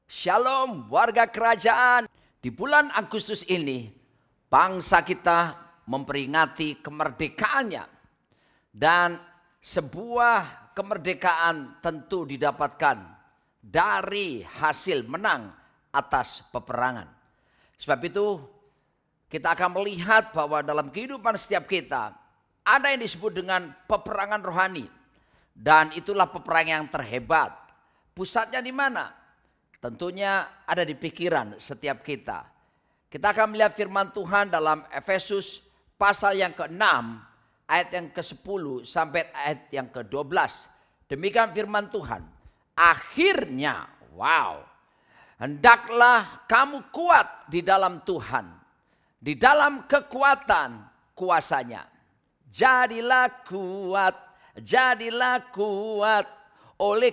Shalom warga kerajaan. Di bulan Agustus ini bangsa kita memperingati kemerdekaannya. Dan sebuah kemerdekaan tentu didapatkan dari hasil menang atas peperangan. Sebab itu kita akan melihat bahwa dalam kehidupan setiap kita ada yang disebut dengan peperangan rohani. Dan itulah peperangan yang terhebat. Pusatnya di mana? Tentunya ada di pikiran setiap kita. Kita akan melihat firman Tuhan dalam Efesus pasal yang ke-6 ayat yang ke-10 sampai ayat yang ke-12. Demikian firman Tuhan. Akhirnya, hendaklah kamu kuat di dalam Tuhan, di dalam kekuatan kuasanya. Jadilah kuat oleh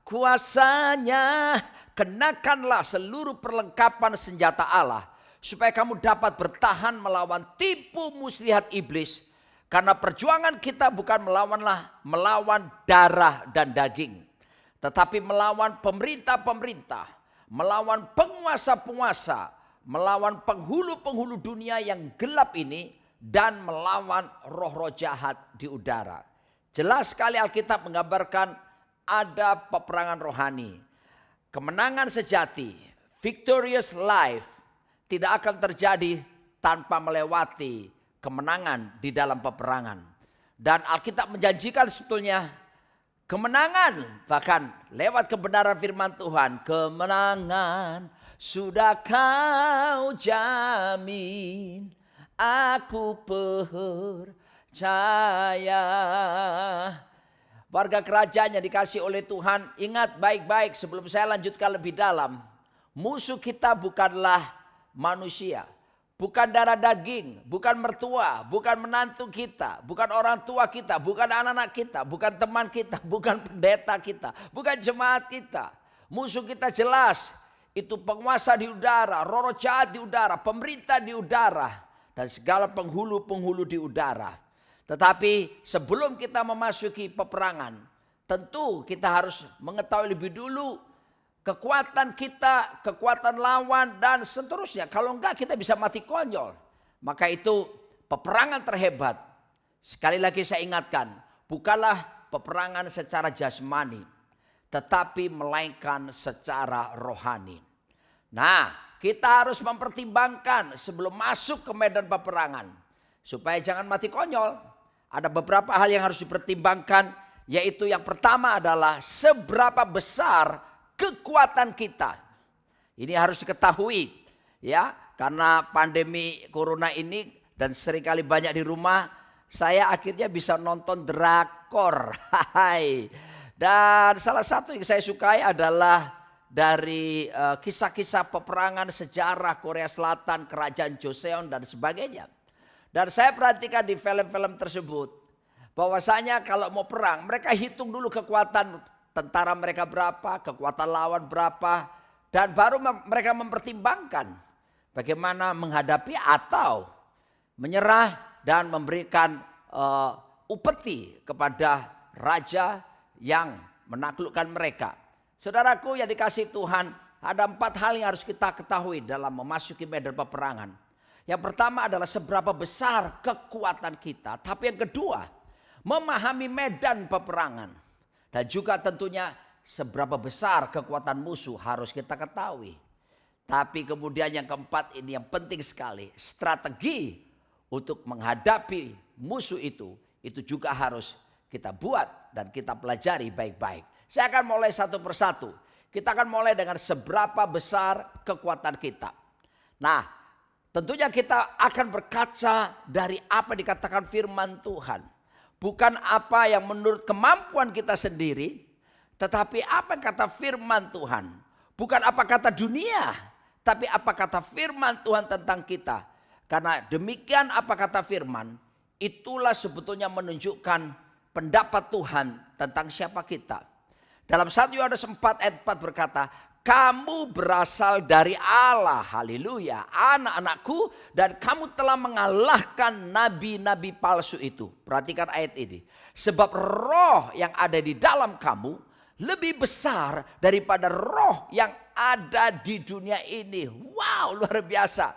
kuasanya. Kenakanlah seluruh perlengkapan senjata Allah supaya kamu dapat bertahan melawan tipu muslihat iblis. Karena perjuangan kita bukan melawan darah dan daging, tetapi melawan pemerintah-pemerintah, melawan penguasa-penguasa, melawan penghulu-penghulu dunia yang gelap ini, dan melawan roh-roh jahat di udara. Jelas sekali Alkitab menggambarkan ada peperangan rohani. Kemenangan sejati, victorious life, tidak akan terjadi tanpa melewati kemenangan di dalam peperangan. Dan Alkitab menjanjikan sebetulnya kemenangan, bahkan lewat kebenaran firman Tuhan. Kemenangan sudah kau jamin, aku percaya. Warga kerajaan yang dikasih oleh Tuhan, ingat baik-baik sebelum saya lanjutkan lebih dalam. Musuh kita bukanlah manusia, bukan darah daging, bukan mertua, bukan menantu kita, bukan orang tua kita, bukan anak-anak kita, bukan teman kita, bukan pendeta kita, bukan jemaat kita. Musuh kita jelas, itu penguasa di udara, roh jahat di udara, pemerintah di udara, dan segala penghulu-penghulu di udara. Tetapi sebelum kita memasuki peperangan, tentu kita harus mengetahui lebih dulu kekuatan kita, kekuatan lawan, dan seterusnya. Kalau enggak kita bisa mati konyol. Maka itu peperangan terhebat. Sekali lagi saya ingatkan, bukanlah peperangan secara jasmani, tetapi melainkan secara rohani. Nah, kita harus mempertimbangkan sebelum masuk ke medan peperangan, supaya jangan mati konyol. Ada beberapa hal yang harus dipertimbangkan, yaitu yang pertama adalah seberapa besar kekuatan kita. Ini harus diketahui ya, karena pandemi corona ini dan seringkali banyak di rumah, saya akhirnya bisa nonton drakor. Dan salah satu yang saya sukai adalah dari kisah-kisah peperangan sejarah Korea Selatan, kerajaan Joseon dan sebagainya. Dan saya perhatikan di film-film tersebut, bahwasanya kalau mau perang, mereka hitung dulu kekuatan tentara mereka berapa, kekuatan lawan berapa, dan baru mereka mempertimbangkan bagaimana menghadapi atau menyerah dan memberikan upeti kepada raja yang menaklukkan mereka. Saudaraku yang dikasihi Tuhan, ada 4 hal yang harus kita ketahui dalam memasuki medan peperangan. Yang pertama adalah seberapa besar kekuatan kita. Tapi yang kedua, memahami medan peperangan. Dan juga tentunya seberapa besar kekuatan musuh harus kita ketahui. Tapi kemudian yang keempat ini yang penting sekali. Strategi untuk menghadapi musuh itu juga harus kita buat dan kita pelajari baik-baik. Saya akan mulai satu persatu. Kita akan mulai dengan seberapa besar kekuatan kita. Nah, tentunya kita akan berkaca dari apa dikatakan firman Tuhan. Bukan apa yang menurut kemampuan kita sendiri, tetapi apa yang kata firman Tuhan. Bukan apa kata dunia, tapi apa kata firman Tuhan tentang kita. Karena demikian apa kata firman, itulah sebetulnya menunjukkan pendapat Tuhan tentang siapa kita. Dalam 1 Yohanes 4 ayat 4 berkata, kamu berasal dari Allah, haleluya, anak-anakku, dan kamu telah mengalahkan nabi-nabi palsu itu. Perhatikan ayat ini. Sebab roh yang ada di dalam kamu lebih besar daripada roh yang ada di dunia ini. Wow, luar biasa.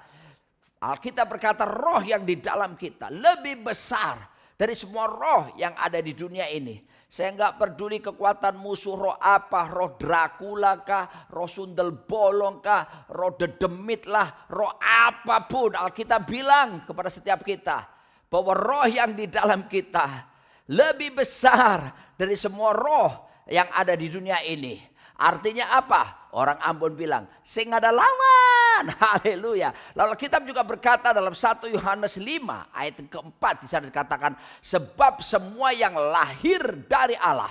Alkitab berkata roh yang di dalam kita lebih besar dari semua roh yang ada di dunia ini. Saya nggak peduli kekuatan musuh roh apa, roh Dracula kah, roh sundel bolong kah, roh dedemit lah, roh apapun. Alkitab bilang kepada setiap kita bahwa roh yang di dalam kita lebih besar dari semua roh yang ada di dunia ini. Artinya apa? Orang Ambon bilang, sing ada lawan. Haleluya. Lalu kitab juga berkata dalam 1 Yohanes 5 ayat keempat, di sana dikatakan, sebab semua yang lahir dari Allah,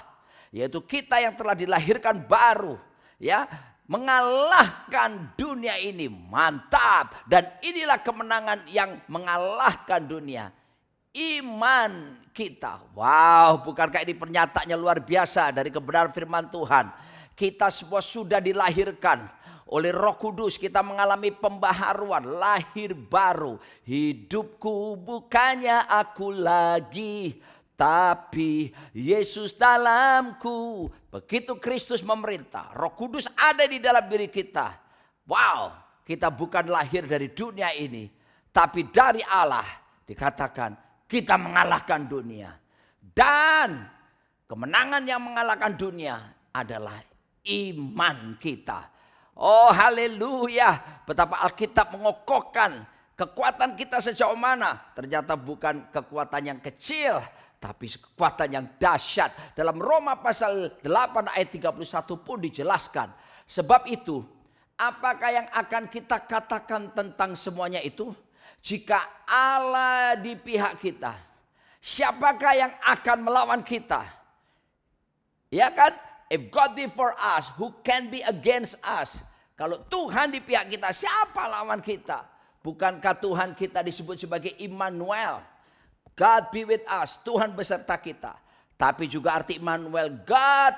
yaitu kita yang telah dilahirkan baru, ya, mengalahkan dunia ini. Mantap. Dan inilah kemenangan yang mengalahkan dunia. Iman kita. Wow, bukankah ini pernyataannya luar biasa dari kebenaran firman Tuhan. Kita semua sudah dilahirkan oleh Roh Kudus. Kita mengalami pembaharuan, lahir baru. Hidupku bukannya aku lagi, tapi Yesus dalamku. Begitu Kristus memerintah, Roh Kudus ada di dalam diri kita. Wow, kita bukan lahir dari dunia ini, tapi dari Allah. Dikatakan kita mengalahkan dunia. Dan kemenangan yang mengalahkan dunia adalah iman kita. Oh haleluya. Betapa Alkitab mengokohkan kekuatan kita sejauh mana. Ternyata bukan kekuatan yang kecil, tapi kekuatan yang dahsyat. Dalam Roma pasal 8 ayat 31 pun dijelaskan. Sebab itu, apakah yang akan kita katakan tentang semuanya itu? Jika Allah di pihak kita, siapakah yang akan melawan kita? Ya kan? If God be for us, who can be against us? Kalau Tuhan di pihak kita, siapa lawan kita? Bukankah Tuhan kita disebut sebagai Immanuel? God be with us, Tuhan beserta kita. Tapi juga arti Immanuel, God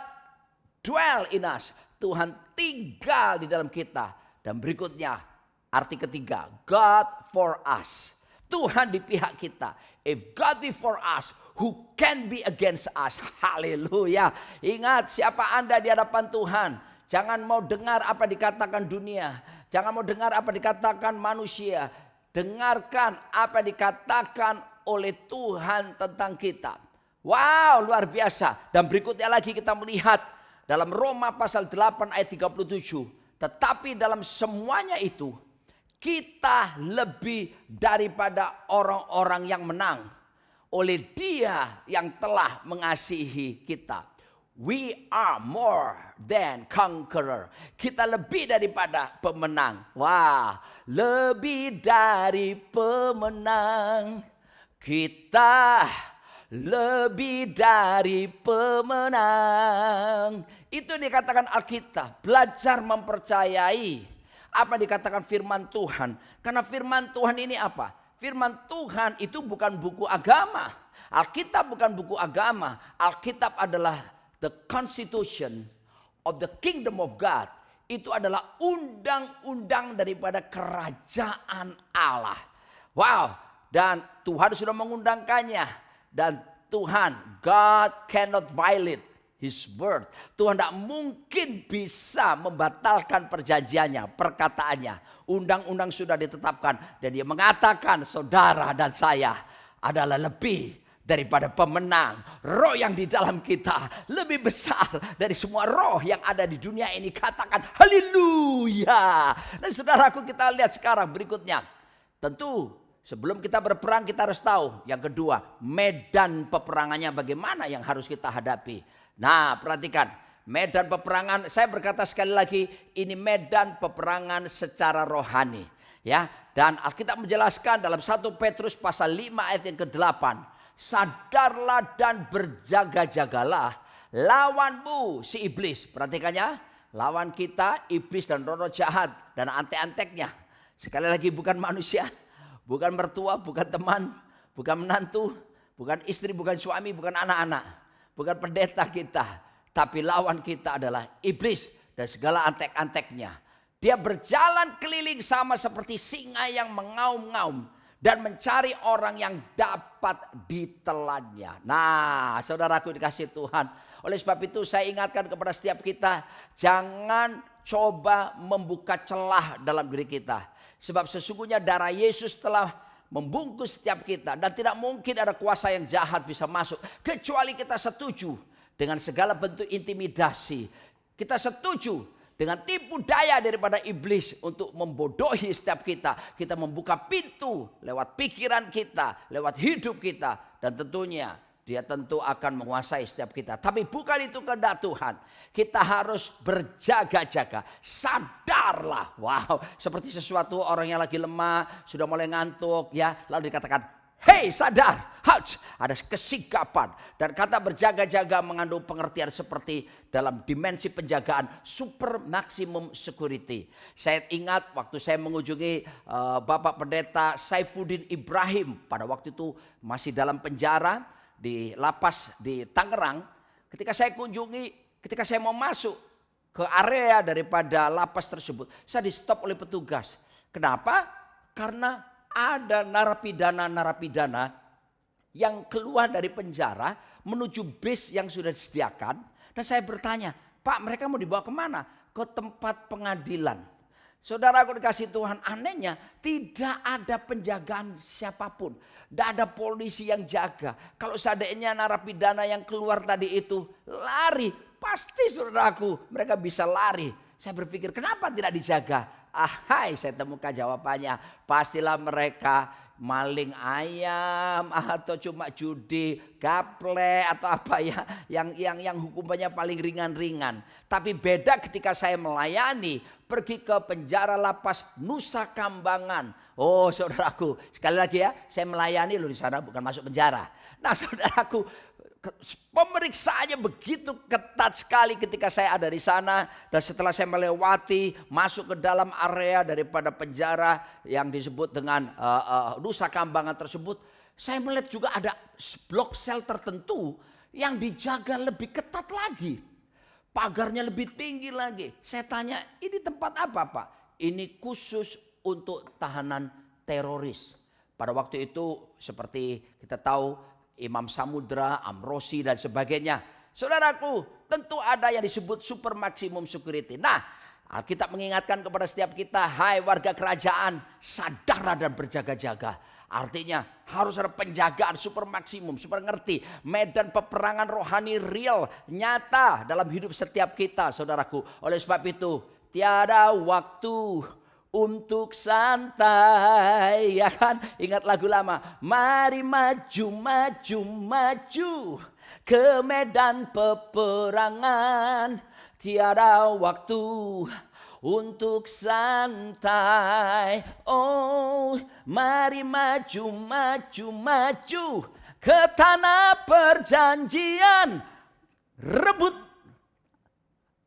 dwell in us. Tuhan tinggal di dalam kita. Dan berikutnya, arti ketiga, God for us. Tuhan di pihak kita. If God be for us, who can be against us? Haleluya. Ingat siapa Anda di hadapan Tuhan. Jangan mau dengar apa dikatakan dunia. Jangan mau dengar apa dikatakan manusia. Dengarkan apa dikatakan oleh Tuhan tentang kita. Wow, luar biasa. Dan berikutnya lagi kita melihat dalam Roma pasal 8 ayat 37. Tetapi dalam semuanya itu, kita lebih daripada orang-orang yang menang oleh Dia yang telah mengasihi kita. We are more than conqueror. Kita lebih daripada pemenang. Wah, lebih dari pemenang. Kita lebih dari pemenang. Itu dikatakan Alkitab. Belajar mempercayai apa dikatakan firman Tuhan. Karena firman Tuhan ini apa? Firman Tuhan itu bukan buku agama. Alkitab bukan buku agama. Alkitab adalah the constitution of the kingdom of God. Itu adalah undang-undang daripada kerajaan Allah. Wow. Dan Tuhan sudah mengundangkannya. Dan Tuhan, God cannot violate His word. Tuhan tidak mungkin bisa membatalkan perjanjiannya, perkataannya. Undang-undang sudah ditetapkan. Dan Dia mengatakan saudara dan saya adalah lebih daripada pemenang. Roh yang di dalam kita lebih besar dari semua roh yang ada di dunia ini. Katakan haleluya. Dan saudaraku, kita lihat sekarang berikutnya. Tentu sebelum kita berperang kita harus tahu. Yang kedua, medan peperangannya bagaimana yang harus kita hadapi. Nah, perhatikan. Medan peperangan, saya berkata sekali lagi, ini medan peperangan secara rohani. Ya, dan Alkitab menjelaskan dalam 1 Petrus pasal 5 ayat yang ke-8. Sadarlah dan berjaga-jagalah lawanmu si iblis. Perhatikannya, lawan kita iblis dan roh jahat dan antek-anteknya. Sekali lagi bukan manusia, bukan mertua, bukan teman, bukan menantu, bukan istri, bukan suami, bukan anak-anak, bukan pendeta kita. Tapi lawan kita adalah iblis dan segala antek-anteknya. Dia berjalan keliling sama seperti singa yang mengaum-ngaum dan mencari orang yang dapat ditelannya. Nah, saudaraku dikasih Tuhan, Oleh sebab itu saya ingatkan kepada setiap kita, jangan coba membuka celah dalam diri kita. Sebab sesungguhnya darah Yesus telah membungkus setiap kita. Dan tidak mungkin ada kuasa yang jahat bisa masuk. Kecuali kita setuju dengan segala bentuk intimidasi. Kita setuju dengan tipu daya daripada iblis untuk membodohi setiap kita. Kita membuka pintu lewat pikiran kita, lewat hidup kita. Dan tentunya dia tentu akan menguasai setiap kita. Tapi bukan itu kehendak Tuhan. Kita harus berjaga-jaga. Sadarlah. Wow, seperti sesuatu orang yang lagi lemah, sudah mulai ngantuk ya, lalu dikatakan, "Hei, sadar." Ada kesigapan. Dan kata berjaga-jaga mengandung pengertian seperti dalam dimensi penjagaan super maksimum security. Saya ingat waktu saya mengunjungi Bapak Pendeta Saifuddin Ibrahim pada waktu itu masih dalam penjara di lapas di Tangerang. Ketika saya kunjungi, ketika saya mau masuk ke area daripada lapas tersebut, saya di stop oleh petugas. Kenapa? Karena ada narapidana yang keluar dari penjara menuju bis yang sudah disediakan. Dan saya bertanya, "Pak, mereka mau dibawa kemana?" "Ke tempat pengadilan." Saudara aku dikasih Tuhan, anehnya tidak ada penjagaan siapapun. Tidak ada polisi yang jaga. Kalau seandainya narapidana yang keluar tadi itu lari, pasti saudaraku mereka bisa lari. Saya berpikir, kenapa tidak dijaga? Saya temukan jawabannya. Pastilah mereka maling ayam atau cuma judi, gaple atau apa ya, yang hukumannya paling ringan-ringan. Tapi beda ketika saya melayani, pergi ke penjara lapas Nusa Kambangan. Oh saudaraku, sekali lagi ya, saya melayani loh di sana, bukan masuk penjara. Nah saudaraku, pemeriksaannya begitu ketat sekali ketika saya ada di sana. Dan setelah saya melewati masuk ke dalam area daripada penjara yang disebut dengan Nusa Kambangan tersebut, saya melihat juga ada blok sel tertentu yang dijaga lebih ketat lagi. Pagarnya lebih tinggi lagi. Saya tanya, ini tempat apa Pak? Ini khusus untuk tahanan teroris. Pada waktu itu seperti kita tahu, Imam Samudra, Amrosi dan sebagainya. Saudaraku, tentu ada yang disebut super maksimum security. Nah, Alkitab mengingatkan kepada setiap kita, hai warga kerajaan, sadarlah dan berjaga-jaga. Artinya harus ada penjagaan super maksimum, super ngerti. Medan peperangan rohani real, nyata dalam hidup setiap kita saudaraku. Oleh sebab itu, tiada waktu untuk santai, ya kan? Ingat lagu lama, mari maju, maju, maju ke medan peperangan. Tiada waktu untuk santai. Oh, mari maju, maju, maju ke tanah perjanjian. Rebut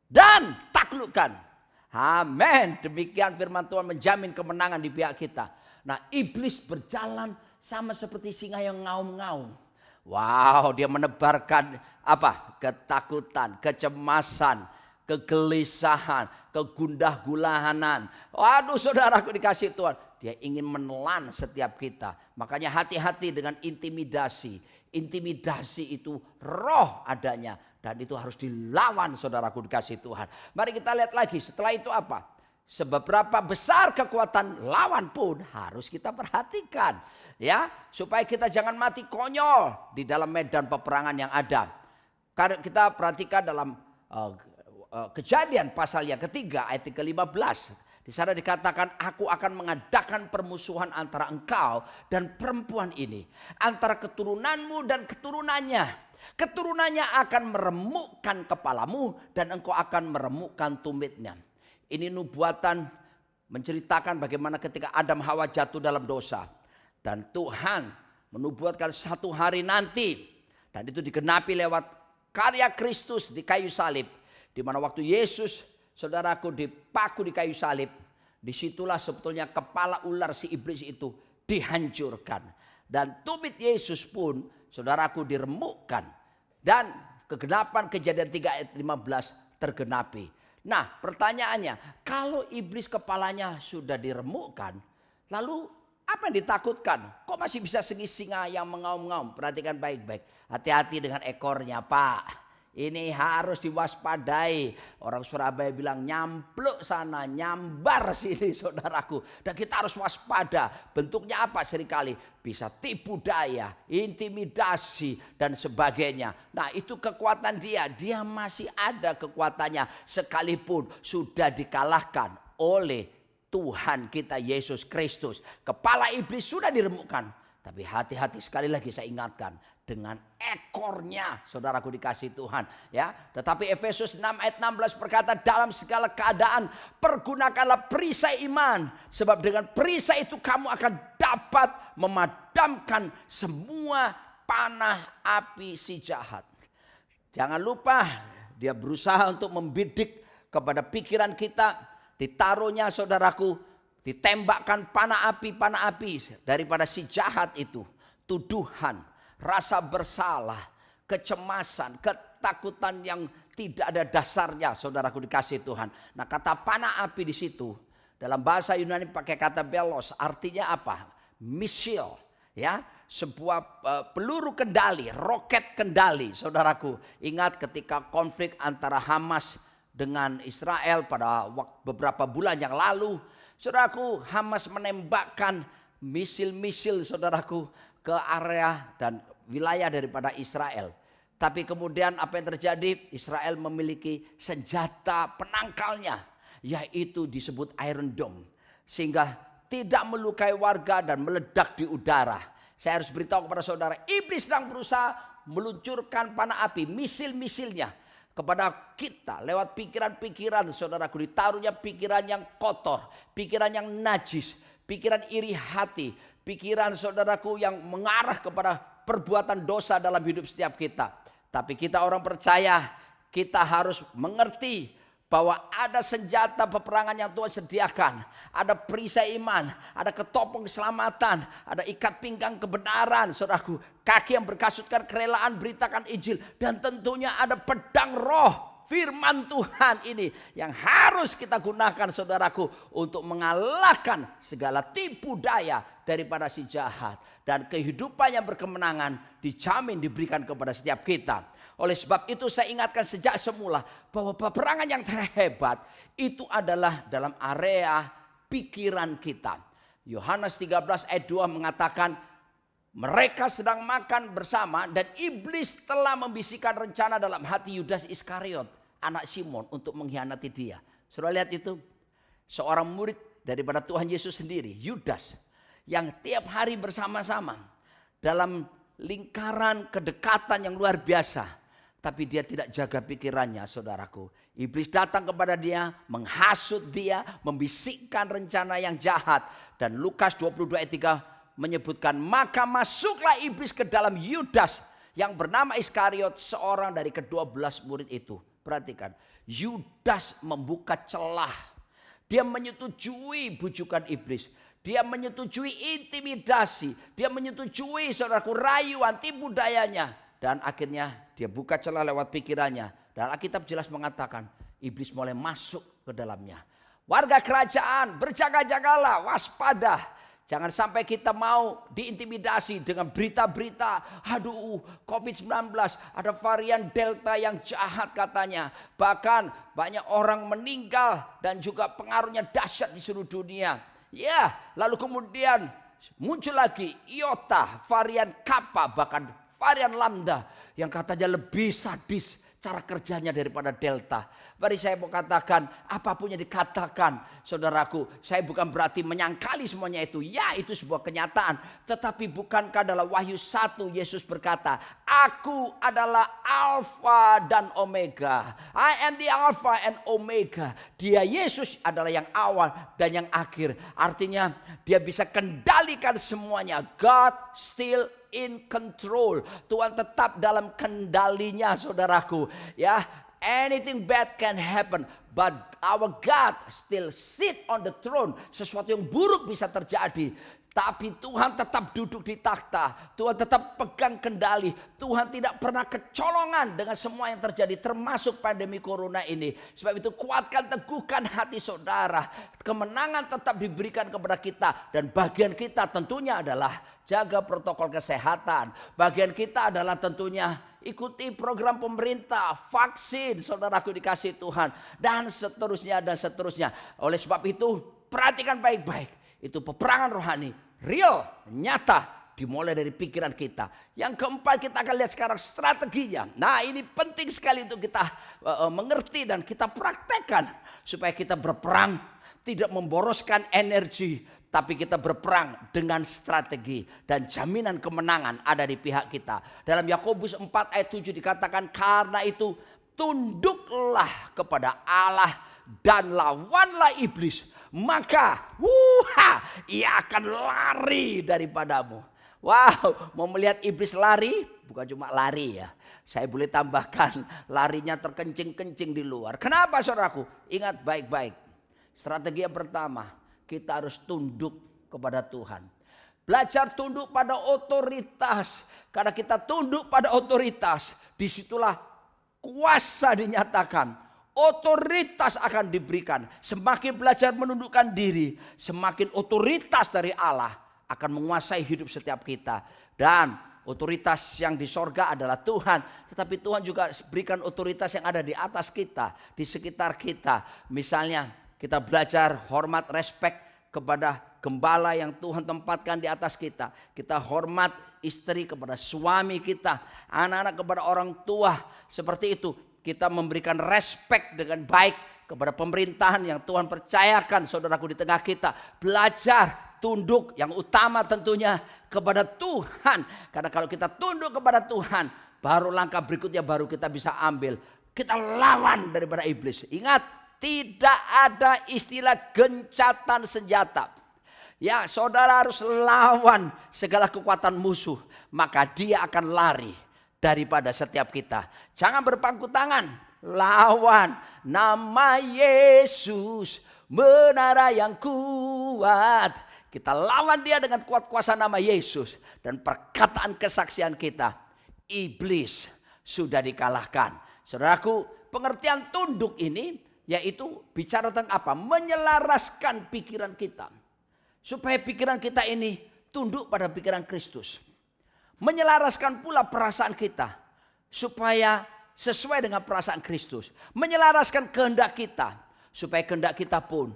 dan taklukkan. Amin. Demikian firman Tuhan menjamin kemenangan di pihak kita. Nah, iblis berjalan sama seperti singa yang ngaum-ngaum. Wow, dia menebarkan apa? Ketakutan, kecemasan, kegelisahan, kegundah-gulahanan. Waduh, saudaraku dikasih Tuhan, dia ingin menelan setiap kita. Makanya hati-hati dengan intimidasi. Intimidasi itu roh adanya. Dan itu harus dilawan saudaraku dikasih Tuhan. Mari kita lihat lagi setelah itu apa. Seberapa besar kekuatan lawan pun harus kita perhatikan. Ya, supaya kita jangan mati konyol di dalam medan peperangan yang ada. Karena kita perhatikan dalam Kejadian pasal yang ketiga ayat ke-15. Di sana dikatakan, aku akan mengadakan permusuhan antara engkau dan perempuan ini. Antara keturunanmu dan keturunannya. Keturunannya akan meremukkan kepalamu dan engkau akan meremukkan tumitnya. Ini nubuatan menceritakan bagaimana ketika Adam Hawa jatuh dalam dosa. Dan Tuhan menubuatkan satu hari nanti. Dan itu digenapi lewat karya Kristus di kayu salib. Di mana waktu Yesus, saudaraku, dipaku di kayu salib. Disitulah sebetulnya kepala ular si iblis itu dihancurkan. Dan tumit Yesus pun, saudaraku, diremukkan. Dan kegenapan Kejadian 3 ayat 15 tergenapi. Nah pertanyaannya, kalau iblis kepalanya sudah diremukkan, lalu apa yang ditakutkan? Kok masih bisa singa yang mengaum-ngaum? Perhatikan baik-baik. Hati-hati dengan ekornya Pak. Ini harus diwaspadai. Orang Surabaya bilang nyampluk sana, nyambar sini saudaraku. Dan kita harus waspada. Bentuknya apa seringkali? Bisa tipu daya, intimidasi dan sebagainya. Nah itu kekuatan dia. Dia masih ada kekuatannya. Sekalipun sudah dikalahkan oleh Tuhan kita Yesus Kristus. Kepala iblis sudah diremukkan. Tapi hati-hati, sekali lagi saya ingatkan, dengan ekornya saudaraku dikasih Tuhan ya. Tetapi Efesus 6 ayat 16 berkata, dalam segala keadaan pergunakanlah perisai iman, sebab dengan perisai itu kamu akan dapat memadamkan semua panah api si jahat. Jangan lupa dia berusaha untuk membidik kepada pikiran kita, ditaruhnya saudaraku, ditembakkan panah api daripada si jahat itu. Tuduhan, rasa bersalah, kecemasan, ketakutan yang tidak ada dasarnya saudaraku dikasih Tuhan. Nah kata panah api di situ dalam bahasa Yunani pakai kata belos, artinya apa? Misil ya, sebuah peluru kendali, roket kendali saudaraku. Ingat ketika konflik antara Hamas dengan Israel pada beberapa bulan yang lalu, saudaraku, Hamas menembakkan misil-misil saudaraku ke area dan wilayah daripada Israel. Tapi kemudian apa yang terjadi? Israel memiliki senjata penangkalnya, yaitu disebut Iron Dome. Sehingga tidak melukai warga dan meledak di udara. Saya harus beritahu kepada saudara, iblis sedang berusaha meluncurkan panah api, misil-misilnya kepada kita lewat pikiran-pikiran saudaraku. Ditaruhnya pikiran yang kotor, pikiran yang najis, pikiran iri hati, pikiran saudaraku yang mengarah kepada perbuatan dosa dalam hidup setiap kita. Tapi kita orang percaya, kita harus mengerti bahwa ada senjata peperangan yang Tuhan sediakan. Ada perisai iman, ada ketopong keselamatan, ada ikat pinggang kebenaran, saudaraku. Kaki yang berkasutkan kerelaan, beritakan Injil. Dan tentunya ada pedang roh, firman Tuhan ini yang harus kita gunakan saudaraku untuk mengalahkan segala tipu daya daripada si jahat. Dan kehidupan yang berkemenangan dijamin diberikan kepada setiap kita. Oleh sebab itu saya ingatkan sejak semula bahwa peperangan yang terhebat itu adalah dalam area pikiran kita. Yohanes 13 ayat 2 mengatakan, mereka sedang makan bersama dan iblis telah membisikkan rencana dalam hati Yudas Iskariot, anak Simon, untuk mengkhianati dia. Saudara lihat itu, seorang murid daripada Tuhan Yesus sendiri, Yudas, yang tiap hari bersama-sama dalam lingkaran kedekatan yang luar biasa. Tapi dia tidak jaga pikirannya saudaraku. Iblis datang kepada dia, menghasut dia, membisikkan rencana yang jahat. Dan Lukas 22 ayat 3 menyebutkan, maka masuklah iblis ke dalam Yudas yang bernama Iskariot, seorang dari ke-12 murid itu. Perhatikan, Yudas membuka celah. Dia menyetujui bujukan iblis. Dia menyetujui intimidasi. Dia menyetujui saudaraku rayuan, tipu dayanya. Dan akhirnya dia buka celah lewat pikirannya. Dan Alkitab jelas mengatakan iblis mulai masuk ke dalamnya. Warga kerajaan, berjaga-jagalah, waspada. Jangan sampai kita mau diintimidasi dengan berita-berita. Aduh, COVID-19 ada varian Delta yang jahat katanya. Bahkan banyak orang meninggal dan juga pengaruhnya dahsyat di seluruh dunia. Ya, lalu kemudian muncul lagi Iota, varian Kappa, bahkan varian Lambda yang katanya lebih sadis cara kerjanya daripada Delta. Mari saya mau katakan, apapun yang dikatakan saudaraku, saya bukan berarti menyangkali semuanya itu. Ya, itu sebuah kenyataan. Tetapi bukankah dalam Wahyu 1 Yesus berkata, aku adalah Alfa dan Omega. I am the Alpha and Omega. Dia Yesus adalah yang awal dan yang akhir. Artinya dia bisa kendalikan semuanya. God still in control. Tuhan tetap dalam kendalinya saudaraku. Ya, anything bad can happen, but our God still sit on the throne. Sesuatu yang buruk bisa terjadi, tapi Tuhan tetap duduk di takhta. Tuhan tetap pegang kendali. Tuhan tidak pernah kecolongan dengan semua yang terjadi, termasuk pandemi corona ini. Sebab itu kuatkan, teguhkan hati saudara. Kemenangan tetap diberikan kepada kita. Dan bagian kita tentunya adalah jaga protokol kesehatan. Bagian kita adalah tentunya ikuti program pemerintah, vaksin, saudaraku dikasih Tuhan, dan seterusnya dan seterusnya. Oleh sebab itu, perhatikan baik-baik. Itu peperangan rohani, real, nyata, dimulai dari pikiran kita. Yang keempat, kita akan lihat sekarang strateginya. Nah, ini penting sekali untuk kita mengerti dan kita praktekkan supaya kita berperang tidak memboroskan energi, tapi kita berperang dengan strategi dan jaminan kemenangan ada di pihak kita. Dalam Yakobus 4 ayat 7 dikatakan, karena itu tunduklah kepada Allah dan lawanlah iblis, maka ia akan lari daripadamu. Wow, mau melihat iblis lari? Bukan cuma lari ya. Saya boleh tambahkan larinya terkencing-kencing di luar. Kenapa saudaraku? Ingat baik-baik. Strategi yang pertama, kita harus tunduk kepada Tuhan. Belajar tunduk pada otoritas. Karena kita tunduk pada otoritas, disitulah kuasa dinyatakan. Otoritas akan diberikan. Semakin belajar menundukkan diri, semakin otoritas dari Allah akan menguasai hidup setiap kita. Dan otoritas yang di sorga adalah Tuhan. Tetapi Tuhan juga berikan otoritas yang ada di atas kita, di sekitar kita. Misalnya, kita belajar hormat, respek kepada gembala yang Tuhan tempatkan di atas kita. Kita hormat istri kepada suami kita, anak-anak kepada orang tua. Seperti itu, kita memberikan respek dengan baik kepada pemerintahan yang Tuhan percayakan saudaraku di tengah kita. Belajar tunduk yang utama tentunya kepada Tuhan. Karena kalau kita tunduk kepada Tuhan, baru langkah berikutnya baru kita bisa ambil. Kita lawan daripada iblis. Ingat, tidak ada istilah gencatan senjata. Ya, saudara harus lawan segala kekuatan musuh. Maka dia akan lari daripada setiap kita. Jangan berpangku tangan. Lawan nama Yesus, menara yang kuat. Kita lawan dia dengan kuat kuasa nama Yesus. Dan perkataan kesaksian kita, iblis sudah dikalahkan. Saudaraku, pengertian tunduk ini yaitu bicara tentang apa? Menyelaraskan pikiran kita. Supaya pikiran kita ini tunduk pada pikiran Kristus. Menyelaraskan pula perasaan kita. Supaya sesuai dengan perasaan Kristus. Menyelaraskan kehendak kita. Supaya kehendak kita pun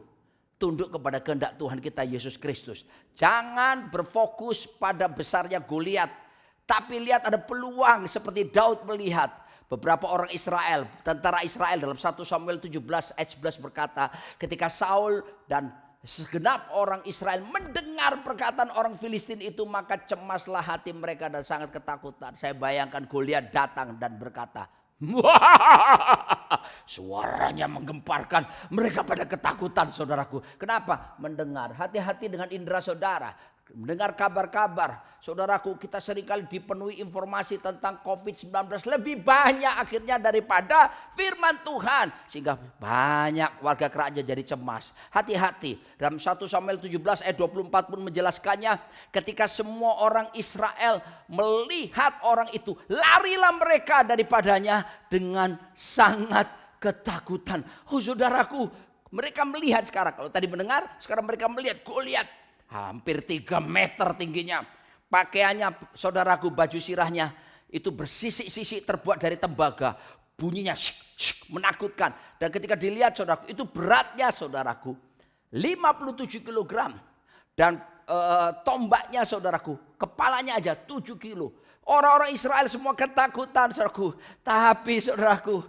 tunduk kepada kehendak Tuhan kita Yesus Kristus. Jangan berfokus pada besarnya Goliat. Tapi lihat ada peluang seperti Daud melihat. Beberapa orang Israel, tentara Israel dalam 1 Samuel 17 ayat 11 berkata, ketika Saul dan segenap orang Israel mendengar perkataan orang Filistin itu, maka cemaslah hati mereka dan sangat ketakutan. Saya bayangkan Goliat datang dan berkata, suaranya menggemparkan, mereka pada ketakutan saudaraku. Kenapa? Mendengar, hati-hati dengan indera saudara. Mendengar kabar-kabar, saudaraku, kita seringkali dipenuhi informasi tentang COVID-19 lebih banyak akhirnya daripada firman Tuhan. Sehingga banyak warga kerajaan jadi cemas. Hati-hati, dalam 1 Samuel 17 ayat 24 pun menjelaskannya. Ketika semua orang Israel melihat orang itu, larilah mereka daripadanya dengan sangat ketakutan. Oh saudaraku, mereka melihat sekarang, kalau tadi mendengar, sekarang mereka melihat Goliat. Hampir 3 meter tingginya. Pakaiannya saudaraku, baju sirahnya itu bersisik-sisik terbuat dari tembaga. Bunyinya menakutkan. Dan ketika dilihat saudaraku, itu beratnya saudaraku 57 kg. Dan tombaknya saudaraku, kepalanya aja 7 kilo. Orang-orang Israel semua ketakutan saudaraku. Tapi saudaraku,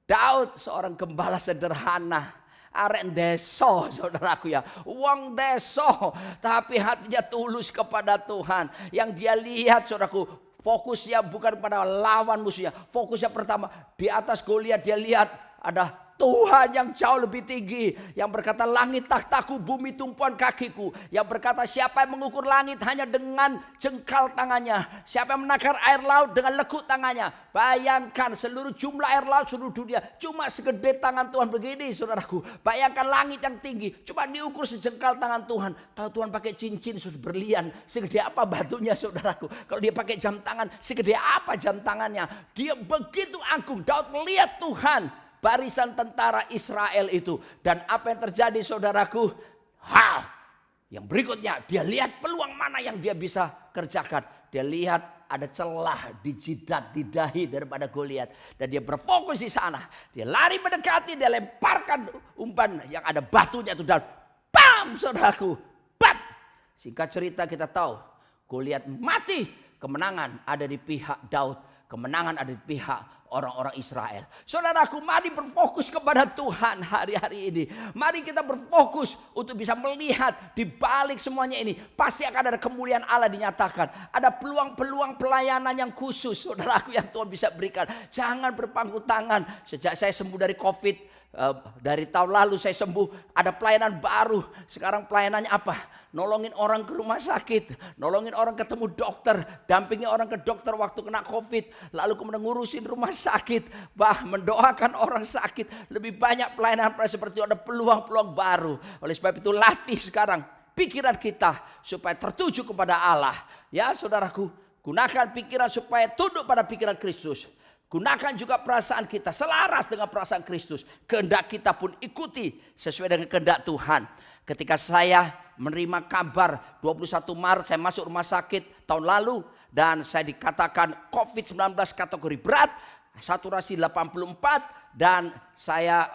Daud seorang gembala sederhana. Arek deso saudaraku ya, uang deso, tapi hatinya tulus kepada Tuhan. Yang dia lihat saudaraku, fokusnya bukan pada lawan musuhnya. Fokusnya pertama, di atas Goliat dia lihat ada Tuhan yang jauh lebih tinggi. Yang berkata langit takhtaku, bumi tumpuan kakiku. Yang berkata siapa yang mengukur langit hanya dengan jengkal tangannya. Siapa yang menakar air laut dengan lekuk tangannya. Bayangkan seluruh jumlah air laut seluruh dunia cuma segede tangan Tuhan begini saudaraku. Bayangkan langit yang tinggi cuma diukur sejengkal tangan Tuhan. Kalau Tuhan pakai cincin sudah berlian, segede apa batunya saudaraku. Kalau dia pakai jam tangan, segede apa jam tangannya. Dia begitu agung. Daud melihat Tuhan, barisan tentara Israel itu. Dan apa yang terjadi saudaraku? Yang berikutnya dia lihat peluang mana yang dia bisa kerjakan. Dia lihat ada celah di jidat, di dahi daripada Goliat. Dan dia berfokus di sana. Dia lari mendekati, dia lemparkan umpan yang ada batunya itu. Dan bam, saudaraku. Bam. Singkat cerita kita tahu Goliat mati. Kemenangan ada di pihak Daud. Kemenangan ada di pihak orang-orang Israel. Saudaraku, mari berfokus kepada Tuhan hari-hari ini. Mari kita berfokus untuk bisa melihat di balik semuanya ini. Pasti akan ada kemuliaan Allah dinyatakan. Ada peluang-peluang pelayanan yang khusus, saudaraku, yang Tuhan bisa berikan. Jangan berpangku tangan. Sejak saya sembuh dari COVID, dari tahun lalu saya sembuh, ada pelayanan baru. Sekarang pelayanannya apa? Nolongin orang ke rumah sakit, nolongin orang ketemu dokter, dampingi orang ke dokter waktu kena COVID, lalu kemudian ngurusin rumah sakit, mendoakan orang sakit. Lebih banyak pelayanan seperti itu, ada peluang-peluang baru. Oleh sebab itu latih sekarang pikiran kita supaya tertuju kepada Allah. Ya saudaraku, gunakan pikiran supaya tunduk pada pikiran Kristus. Gunakan juga perasaan kita selaras dengan perasaan Kristus. Kehendak kita pun ikuti sesuai dengan kehendak Tuhan. Ketika saya menerima kabar 21 Maret saya masuk rumah sakit tahun lalu. Dan saya dikatakan COVID-19 kategori berat. Saturasi 84. Dan saya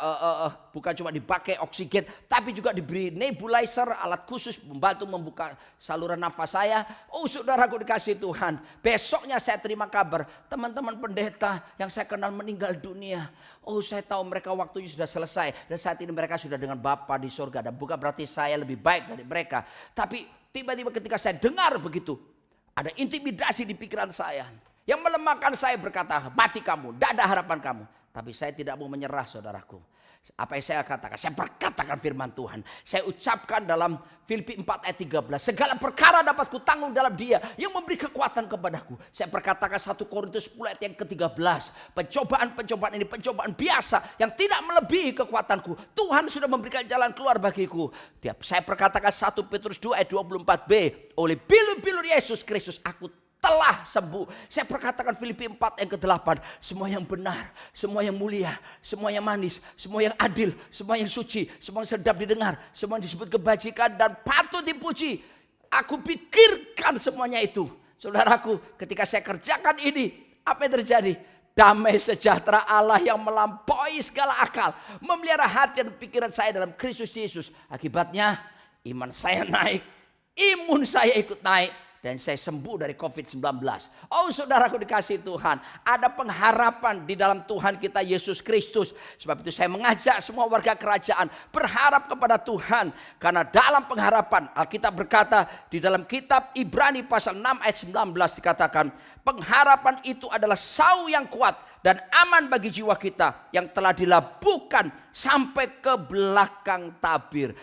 bukan cuma dipakai oksigen, tapi juga diberi nebulizer, alat khusus membantu membuka saluran nafas saya. Oh saudaraku dikasih Tuhan. Besoknya saya terima kabar teman-teman pendeta yang saya kenal meninggal dunia. Oh saya tahu mereka waktunya sudah selesai. Dan saat ini mereka sudah dengan Bapa di surga. Dan bukan berarti saya lebih baik dari mereka. Tapi tiba-tiba ketika saya dengar begitu, ada intimidasi di pikiran saya. Yang melemahkan saya berkata, mati kamu, tidak ada harapan kamu. Tapi saya tidak mau menyerah saudaraku. Apa yang saya katakan? Saya berkatakan firman Tuhan. Saya ucapkan dalam Filipi 4 ayat 13. Segala perkara dapat kutanggung dalam Dia yang memberi kekuatan kepadaku. Saya perkatakan 1 Korintus 10 ayat yang ke-13. Pencobaan-pencobaan ini pencobaan biasa yang tidak melebihi kekuatanku. Tuhan sudah memberikan jalan keluar bagiku. Saya perkatakan 1 Petrus 2 ayat 24b. Oleh bilur-bilur Yesus Kristus aku telah sembuh. Saya perkatakan Filipi 4 yang ke-8. Semua yang benar, semua yang mulia, semua yang manis, semua yang adil, semua yang suci, semua yang sedap didengar, semua yang disebut kebajikan dan patut dipuji. Aku pikirkan semuanya itu. Saudaraku, ketika saya kerjakan ini, apa yang terjadi? Damai sejahtera Allah yang melampaui segala akal memelihara hati dan pikiran saya dalam Kristus Yesus. Akibatnya iman saya naik, imun saya ikut naik. Dan saya sembuh dari COVID-19. Oh saudaraku dikasih Tuhan. Ada pengharapan di dalam Tuhan kita Yesus Kristus. Sebab itu saya mengajak semua warga kerajaan berharap kepada Tuhan. Karena dalam pengharapan Alkitab berkata di dalam kitab Ibrani pasal 6 ayat 19 dikatakan. Pengharapan itu adalah sau yang kuat dan aman bagi jiwa kita. Yang telah dilabuhkan sampai ke belakang tabir.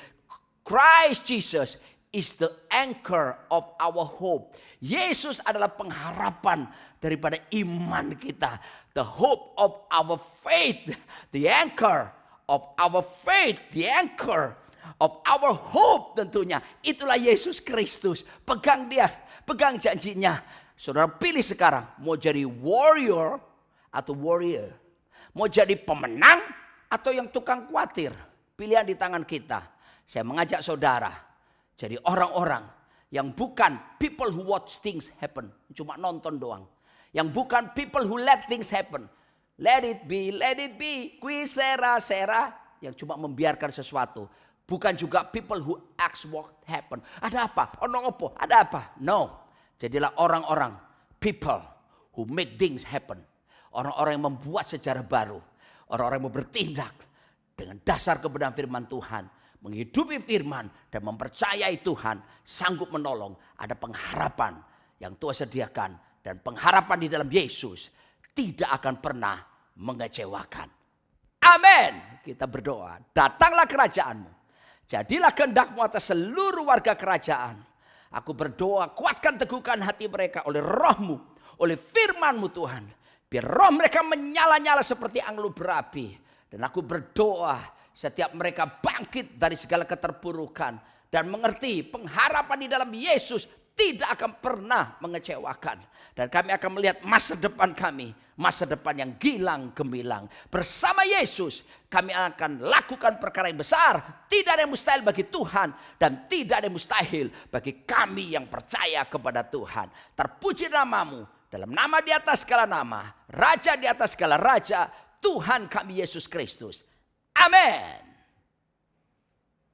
Christ Jesus is the anchor of our hope. Yesus adalah pengharapan daripada iman kita. The hope of our faith. The anchor of our faith. The anchor of our hope tentunya. Itulah Yesus Kristus. Pegang dia. Pegang janjinya. Saudara pilih sekarang. Mau jadi warrior atau warrior. Mau jadi pemenang atau yang tukang khawatir. Pilihan di tangan kita. Saya mengajak saudara. Jadi orang-orang yang bukan people who watch things happen. Cuma nonton doang. Yang bukan people who let things happen. Let it be, let it be. Qui sera, sera. Yang cuma membiarkan sesuatu. Bukan juga people who acts what happen. Ada apa? Ono opo? Ada apa? No. Jadilah orang-orang. People who make things happen. Orang-orang yang membuat sejarah baru. Orang-orang yang mau bertindak. Dengan dasar kebenaran firman Tuhan. Menghidupi firman dan mempercayai Tuhan sanggup menolong. Ada pengharapan yang Tuhan sediakan. Dan pengharapan di dalam Yesus tidak akan pernah mengecewakan. Amin. Kita berdoa. Datanglah kerajaanmu. Jadilah kehendakmu atas seluruh warga kerajaan. Aku berdoa kuatkan teguhkan hati mereka oleh rohmu. Oleh firmanmu Tuhan. Biar roh mereka menyala-nyala seperti anglo berapi. Dan aku berdoa. Setiap mereka bangkit dari segala keterpurukan. Dan mengerti pengharapan di dalam Yesus tidak akan pernah mengecewakan. Dan kami akan melihat masa depan kami. Masa depan yang gilang gemilang. Bersama Yesus kami akan lakukan perkara yang besar. Tidak ada yang mustahil bagi Tuhan. Dan tidak ada yang mustahil bagi kami yang percaya kepada Tuhan. Terpuji namamu. dalam nama di atas segala nama, Raja di atas segala raja, Tuhan kami Yesus Kristus. Amin.